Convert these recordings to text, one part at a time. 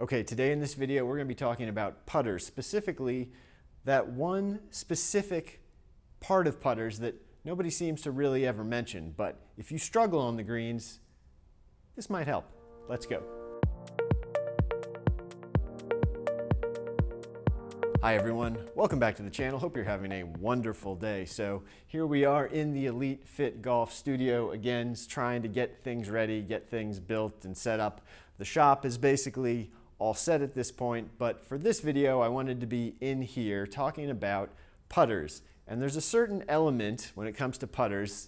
Okay, today in this video we're going to be talking about putters, specifically that one specific part of putters that nobody seems to really ever mention, but if you struggle on the greens, this might help. Let's go. Hi everyone, welcome back to the channel. Hope you're having a wonderful day. So here we are in the Elite Fit Golf studio again, trying to get things ready, get things built and set up. The shop is basically all set at this point, but for this video I wanted to be in here talking about putters. And there's a certain element when it comes to putters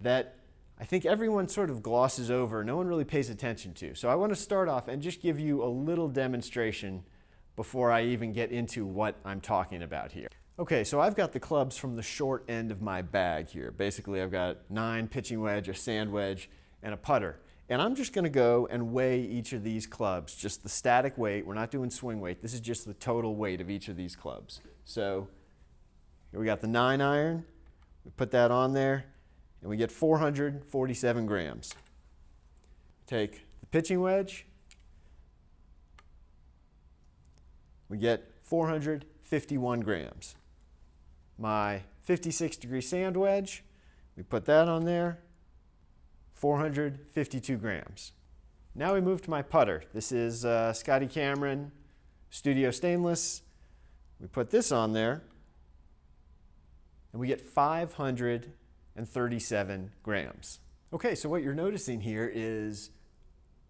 that I think everyone sort of glosses over, no one really pays attention to. So I want to start off and just give you a little demonstration before I even get into what I'm talking about here. Okay, so I've got the clubs from the short end of my bag here. Basically I've got 9 pitching wedge, a sand wedge, and a putter. And I'm just going to go and weigh each of these clubs, just the static weight. We're not doing swing weight. This is just the total weight of each of these clubs. So here we got the 9 iron. We put that on there, and we get 447 grams. Take the pitching wedge. We get 451 grams. My 56-degree sand wedge, we put that on there. 452 grams. Now we move to my putter. This is Scotty Cameron Studio Stainless. We put this on there and we get 537 grams. Okay, so what you're noticing here is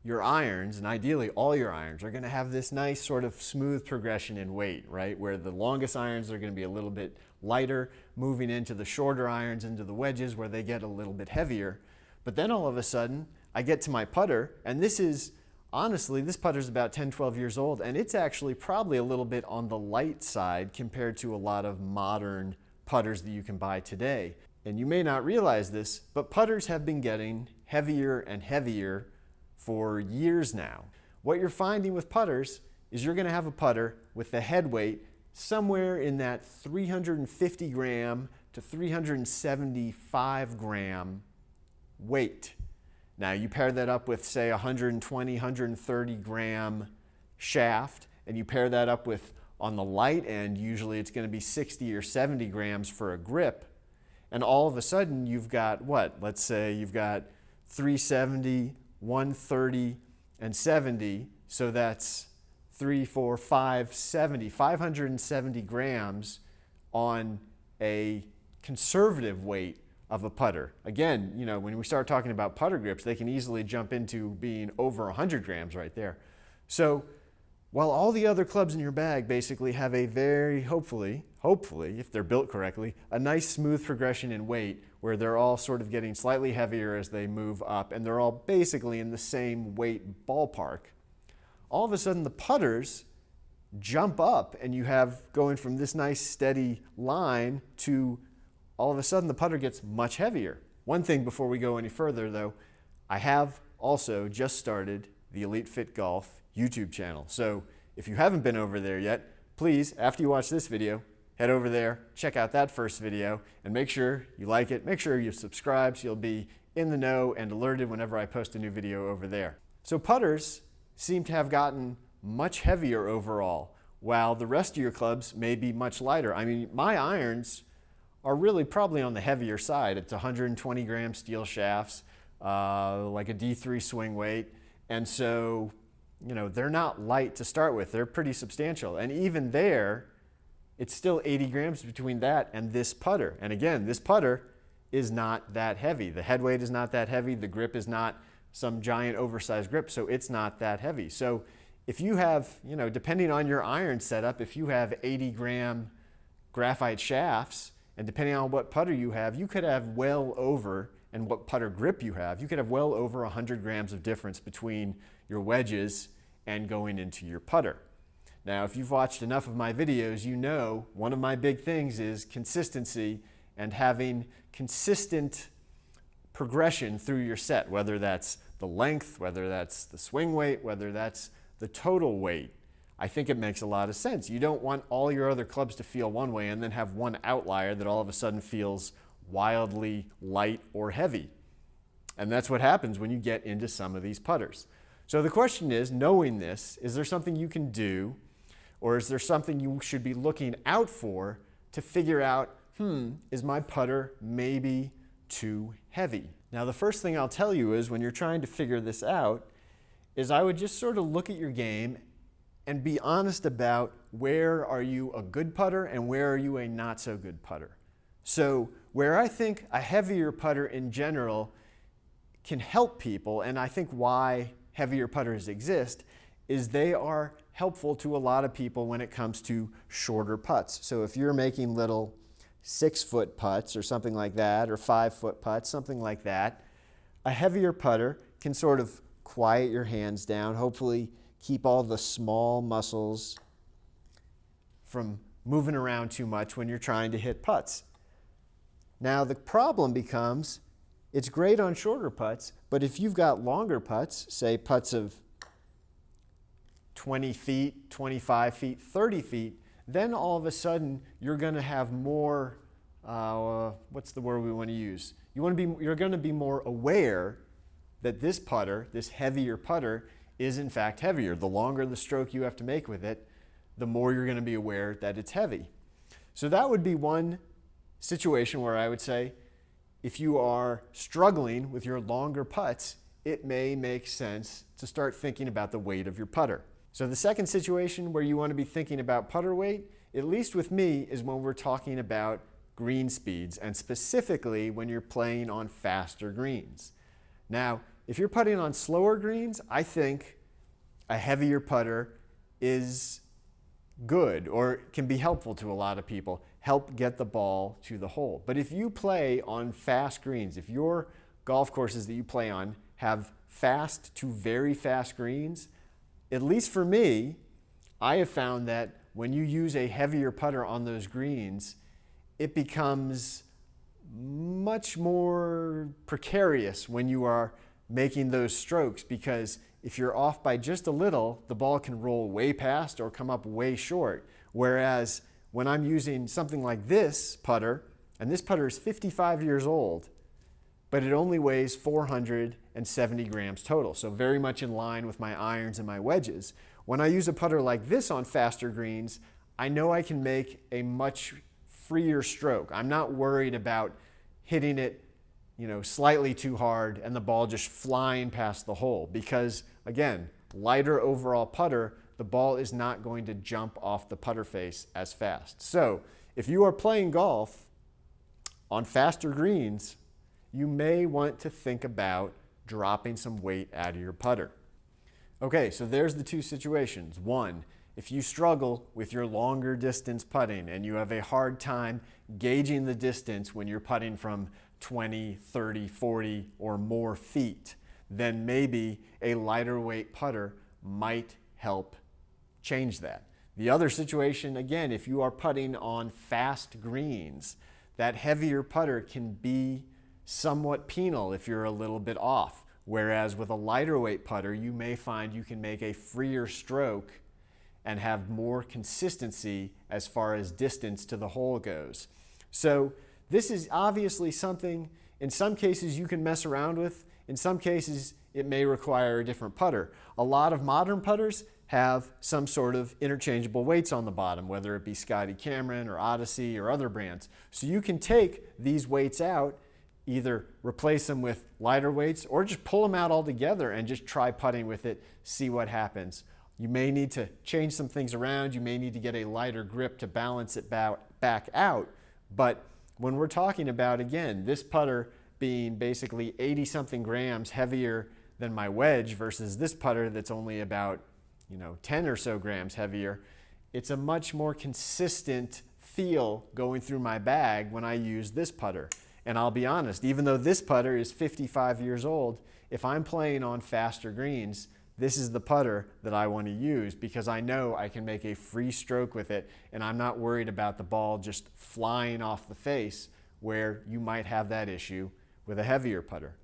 your irons, and ideally all your irons, are going to have this nice sort of smooth progression in weight, right? Where the longest irons are going to be a little bit lighter, moving into the shorter irons, into the wedges where they get a little bit heavier. But then all of a sudden, I get to my putter, and this is, honestly, this putter's about 10, 12 years old, and it's actually probably a little bit on the light side compared to a lot of modern putters that you can buy today. And you may not realize this, but putters have been getting heavier and heavier for years now. What you're finding with putters is you're gonna have a putter with the head weight somewhere in that 350 gram to 375 gram weight. Now you pair that up with say 120, 130 gram shaft, and you pair that up with, on the light end, usually it's going to be 60 or 70 grams for a grip, and all of a sudden you've got what? Let's say you've got 370, 130, and 70, so that's 3, 4, 5, 70, 570 grams on a conservative weight of a putter. Again, you know, when we start talking about putter grips, they can easily jump into being over 100 grams right there. So while all the other clubs in your bag basically have a very, hopefully, if they're built correctly, a nice smooth progression in weight where they're all sort of getting slightly heavier as they move up, and they're all basically in the same weight ballpark, all of a sudden the putters jump up and you have going from this nice steady line to all of a sudden the putter gets much heavier. One thing before we go any further though, I have also just started the Elite Fit Golf YouTube channel. So if you haven't been over there yet, please, after you watch this video, head over there, check out that first video, and make sure you like it, make sure you subscribe so you'll be in the know and alerted whenever I post a new video over there. So putters seem to have gotten much heavier overall, while the rest of your clubs may be much lighter. I mean, my irons are really probably on the heavier side. It's 120 gram steel shafts, like a D3 swing weight. And so, you know, they're not light to start with. They're pretty substantial. And even there, it's still 80 grams between that and this putter. And again, this putter is not that heavy. The head weight is not that heavy. The grip is not some giant oversized grip, so it's not that heavy. So if you have, you know, depending on your iron setup, if you have 80 gram graphite shafts, and depending on what putter you have, you could have well over, and what putter grip you have, you could have well over 100 grams of difference between your wedges and going into your putter. Now, if you've watched enough of my videos, you know one of my big things is consistency and having consistent progression through your set, whether that's the length, whether that's the swing weight, whether that's the total weight. I think it makes a lot of sense. You don't want all your other clubs to feel one way and then have one outlier that all of a sudden feels wildly light or heavy. And that's what happens when you get into some of these putters. So the question is, knowing this, is there something you can do, or is there something you should be looking out for to figure out, is my putter maybe too heavy? Now, the first thing I'll tell you is when you're trying to figure this out, is I would just sort of look at your game and be honest about where are you a good putter and where are you a not so good putter. So where I think a heavier putter in general can help people, and I think why heavier putters exist, is they are helpful to a lot of people when it comes to shorter putts. So if you're making little 6-foot putts or something like that, or 5-foot putts, something like that, a heavier putter can sort of quiet your hands down, hopefully keep all the small muscles from moving around too much when you're trying to hit putts. Now the problem becomes, it's great on shorter putts, but if you've got longer putts, say putts of 20 feet, 25 feet, 30 feet, then all of a sudden you're going to have more, what's the word we want to use? You're going to be more aware that this putter, this heavier putter, is in fact heavier. The longer the stroke you have to make with it, the more you're going to be aware that it's heavy. So that would be one situation where I would say, if you are struggling with your longer putts, it may make sense to start thinking about the weight of your putter. So the second situation where you want to be thinking about putter weight, at least with me, is when we're talking about green speeds, and specifically when you're playing on faster greens. Now, if you're putting on slower greens, I think a heavier putter is good or can be helpful to a lot of people, help get the ball to the hole. But if you play on fast greens, if your golf courses that you play on have fast to very fast greens, at least for me, I have found that when you use a heavier putter on those greens, it becomes much more precarious when you are making those strokes, because if you're off by just a little, the ball can roll way past or come up way short. Whereas when I'm using something like this putter, and this putter is 55 years old, but it only weighs 470 grams total, so very much in line with my irons and my wedges. When I use a putter like this on faster greens, I know I can make a much freer stroke. I'm not worried about hitting it, slightly too hard and the ball just flying past the hole, because again, lighter overall putter, the ball is not going to jump off the putter face as fast. So if you are playing golf on faster greens, you may want to think about dropping some weight out of your putter. Okay, so there's the two situations. One, if you struggle with your longer distance putting and you have a hard time gauging the distance when you're putting from 20, 30, 40 or more feet, then maybe a lighter weight putter might help change that. The other situation, again, if you are putting on fast greens, that heavier putter can be somewhat penal if you're a little bit off. Whereas with a lighter weight putter, you may find you can make a freer stroke and have more consistency as far as distance to the hole goes. So this is obviously something, in some cases you can mess around with, in some cases it may require a different putter. A lot of modern putters have some sort of interchangeable weights on the bottom, whether it be Scotty Cameron or Odyssey or other brands. So you can take these weights out, either replace them with lighter weights or just pull them out altogether and just try putting with it, see what happens. You may need to change some things around. You may need to get a lighter grip to balance it back out. But when we're talking about, again, this putter being basically 80-something grams heavier than my wedge versus this putter that's only about 10 or so grams heavier, it's a much more consistent feel going through my bag when I use this putter. And I'll be honest, even though this putter is 55 years old, if I'm playing on faster greens, this is the putter that I want to use because I know I can make a free stroke with it and I'm not worried about the ball just flying off the face where you might have that issue with a heavier putter.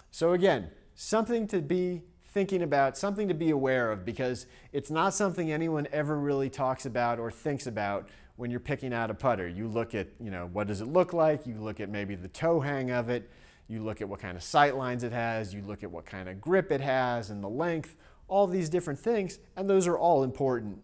So again, something to be thinking about, something to be aware of, because it's not something anyone ever really talks about or thinks about when you're picking out a putter. You look at, what does it look like? You look at maybe the toe hang of it. You look at what kind of sight lines it has. You look at what kind of grip it has and the length. all these different things, and those are all important.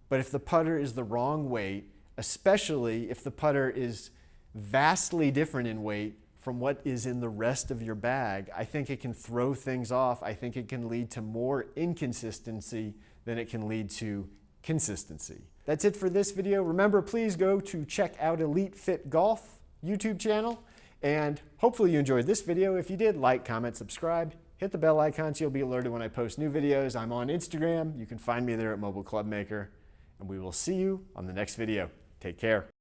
But if the putter is the wrong weight, especially if the putter is vastly different in weight from what is in the rest of your bag, I think it can throw things off. I think it can lead to more inconsistency than it can lead to consistency. That's it for this video. Remember, please go to check out Elite Fit Golf YouTube channel, and hopefully you enjoyed this video. If you did, like, comment, subscribe, hit the bell icon so you'll be alerted when I post new videos. I'm on Instagram. You can find me there at Mobile Club Maker, and we will see you on the next video. Take care.